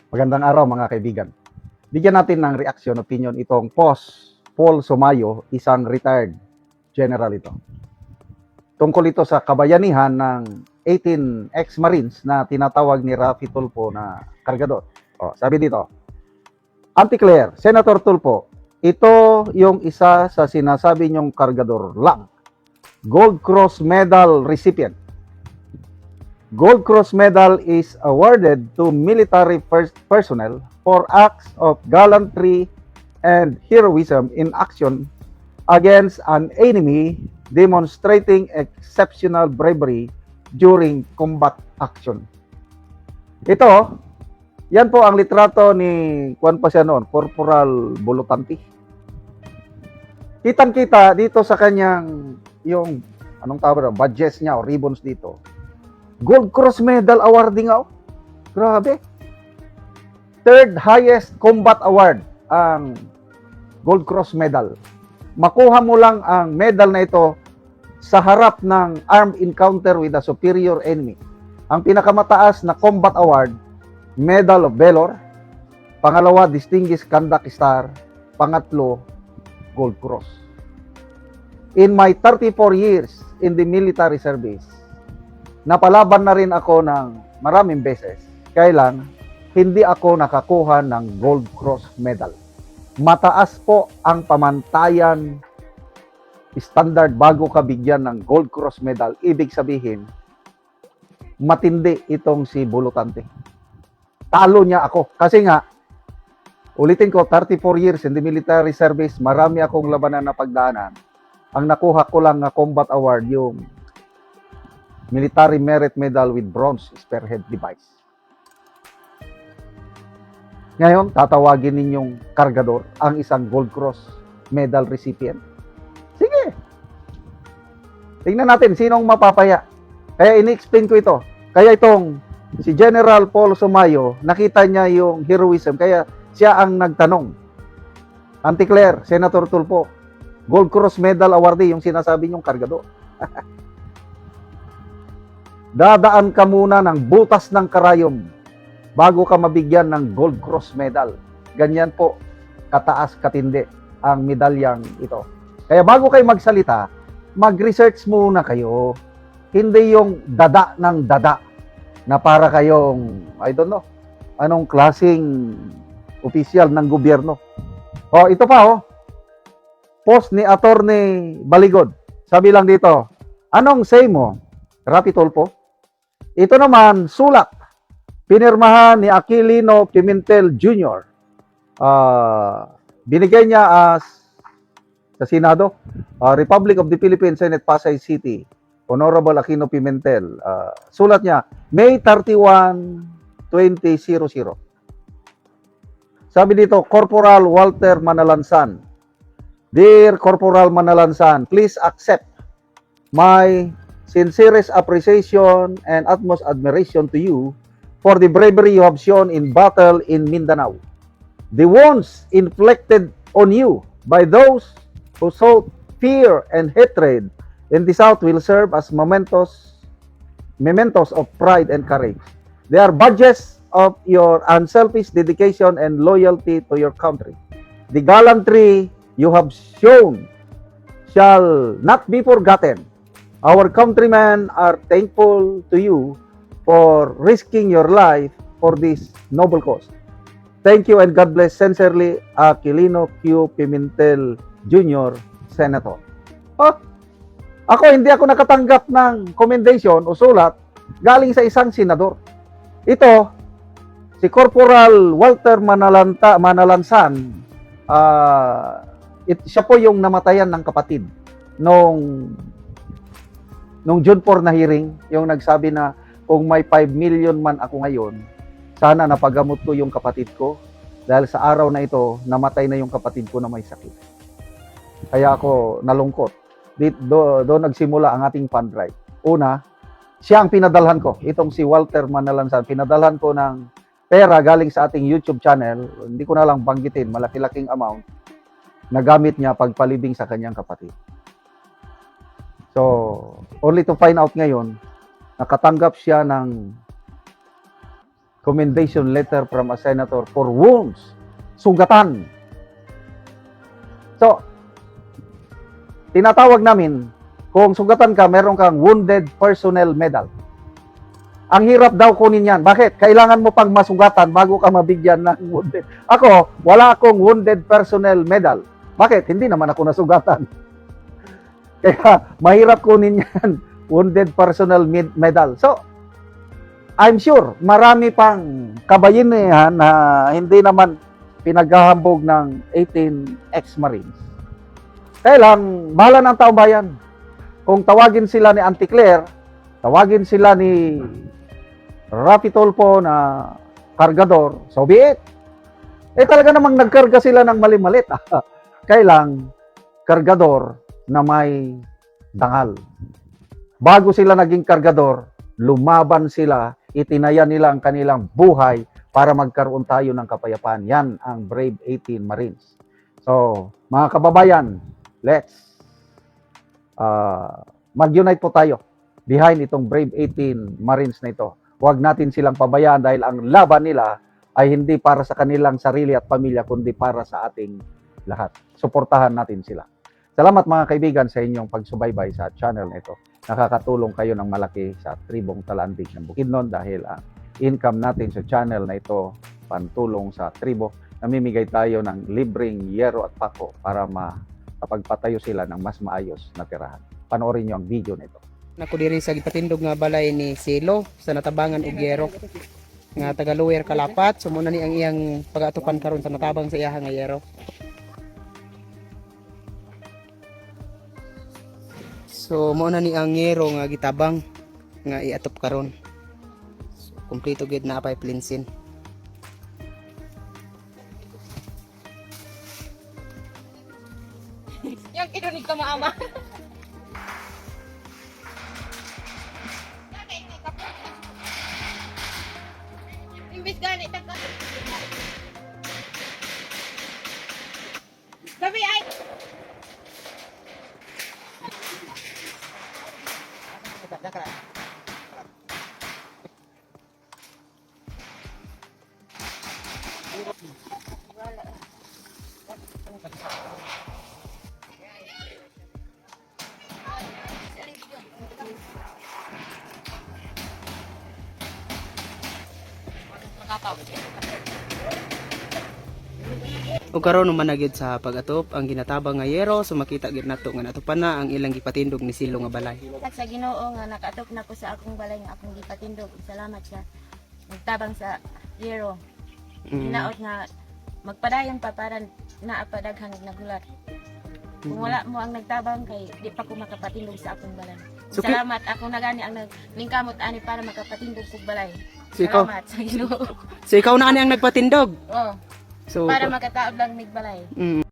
Magandang araw mga kaibigan. Bigyan natin ng reaction, opinion itong Paul Somayo, isang retired general ito. Tungkol ito sa kabayanihan ng 18 ex-Marines na tinatawag ni Rafi Tulfo na kargador. Sabi dito, Anti-Claire, Senator Tulfo, ito yung isa sa sinasabi niyong kargador lang. Gold Cross Medal recipient. Gold Cross Medal is awarded to military personnel for acts of gallantry and heroism in action against an enemy demonstrating exceptional bravery during combat action. Ito, yan po ang litrato ni kuwan pa siya noon, Corporal Bulutanti. Kitang-kita dito sa kanyang yung anong tawag na badges niya o ribbons dito. Gold Cross Medal awarding ako. Grabe. Third highest combat award ang Gold Cross Medal. Makuha mo lang ang medal na ito sa harap ng armed encounter with a superior enemy. Ang pinakamataas na combat award, Medal of Valor. Pangalawa, Distinguished Conduct Star. Pangatlo, Gold Cross. In my 34 years in the military service, napalaban na rin ako ng maraming beses. Kailan, hindi ako nakakuha ng Gold Cross Medal. Mataas po ang pamantayan standard bago ka bigyan ng Gold Cross Medal. Ibig sabihin, matindi itong si Bulutante. Talo niya ako. Kasi nga, ulitin ko, 34 years in the military service, marami akong labanan na pagdaanan. Ang nakuha ko lang na combat award, yung Military Merit Medal with Bronze Spearhead Device. Ngayon, tatawagin ninyong kargador ang isang Gold Cross Medal recipient. Sige. Tingnan natin sinong mapapaya. Kaya ini-explain ko ito. Kaya itong si General Paul Somayo, nakita niya yung heroism. Kaya siya ang nagtanong. Anti-Claire, Senator Tulfo, Gold Cross Medal awardee, yung sinasabi niyong kargador. Dadaan ka muna ng butas ng karayom bago ka mabigyan ng Gold Cross Medal. Ganyan po kataas katindi ang medalyang ito. Kaya bago kayo magsalita, mag-research muna kayo. Hindi yung dada ng dada na para kayong, I don't know, anong klaseng opisyal ng gobyerno. Ito pa post ni Attorney Baligod. Sabi lang dito, anong say mo, Rafi Tulfo? Ito naman, sulat. Pinirmahan ni Aquilino Pimentel Jr. Binigay niya sa Senado, Republic of the Philippines, Senate, Pasay City, Honorable Aquino Pimentel. Sulat niya, May 31, 2000. Sabi dito, Corporal Walter Manalansan. Dear Corporal Manalansan, please accept my sincerest appreciation and utmost admiration to you for the bravery you have shown in battle in Mindanao. The wounds inflicted on you by those who sowed fear and hatred in the South will serve as mementos of pride and courage. They are badges of your unselfish dedication and loyalty to your country. The gallantry you have shown shall not be forgotten. Our countrymen are thankful to you for risking your life for this noble cause. Thank you and God bless sincerely, Aquilino Q. Pimentel Jr., Senator. Hindi ako nakatanggap ng commendation o sulat galing sa isang senador. Ito, si Corporal Walter Manalansan, siya po yung namatayan ng kapatid nung June 4 na hearing, yung nagsabi na kung may 5 million man ako ngayon, sana napagamot ko yung kapatid ko dahil sa araw na ito, namatay na yung kapatid ko na may sakit. Kaya ako nalungkot. Doon nagsimula ang ating fund drive. Una, siya ang pinadalhan ko. Itong si Walter Manalansan, pinadalhan ko ng pera galing sa ating YouTube channel. Hindi ko na lang banggitin, malaki-laking amount na gamit niya pagpalibing sa kanyang kapatid. So, only to find out ngayon, nakatanggap siya ng commendation letter from a senator for wounds, sugatan. So, tinatawag namin, kung sugatan ka, meron kang wounded personnel medal. Ang hirap daw kunin yan. Bakit? Kailangan mo pang masugatan bago ka mabigyan ng wounded. Ako, wala akong wounded personnel medal. Bakit? Hindi naman ako nasugatan. Kaya, mahirap kunin yan. Wounded personnel medal. So, I'm sure, marami pang kabayanihan na hindi naman pinaghahambog ng 18 ex-Marines. Kaya lang, bahala ng taong bayan. Kung tawagin sila ni Auntie Claire, tawagin sila ni Rapi Tulfo na kargador, so be it. Talaga namang nagkarga sila ng mali-malit. Kaya lang, kargador na may dangal. Bago sila naging kargador, lumaban sila, itinaya nila ang kanilang buhay para magkaroon tayo ng kapayapaan. Yan ang Brave 18 Marines. So, mga kababayan, let's mag-unite po tayo behind itong Brave 18 Marines na ito. Huwag natin silang pabayaan dahil ang laban nila ay hindi para sa kanilang sarili at pamilya, kundi para sa ating lahat. Suportahan natin sila. Salamat mga kaibigan sa inyong pagsubaybay sa channel na ito. Nakakatulong kayo ng malaki sa tribong Talandig ng Bukidnon dahil ang income natin sa channel na ito pantulong sa tribo. Namimigay tayo ng libreng yero at pako para makapagpatayo sila ng mas maayos na tirahan. Panoorin nyo ang video na ito. Nako diri sa gipatindog nga balay ni Silo sa Natabangan ug Yero nga taga Lower Kalapat. So muna ni ang iyang pag-atupan karon sa natabang sa iyaha nga Yero. So muna ni ang Yero nga gitabang nga iatop karon. So, kompleto gid na apay plinsin. Yang idonig ka maama. Imbis gani taka. Gabi ay. Ug karon naman na gyud sa pag-atop ang ginatabang nga Yero. So makita gid nato nga natupan na ang ilang gipatindog ni Silo nga balay. At sa Ginoo nga nakaatop na ko sa akong balay nga akong gipatindog. Salamat sa nagtabang sa Yero. Ginaot nga magpadayon pa para naapadaghan nagulat. Kung wala mo ang nagtabang kay di pa ko makapatindog sa akong balay. So, Salamat ako na gani ang naglingkamot ani para makapatindog sa balay. So, ikaw? Salamat sa Ginoo. So ikaw na ani ang nagpatindog. Oh, So para makataod lang mig balay.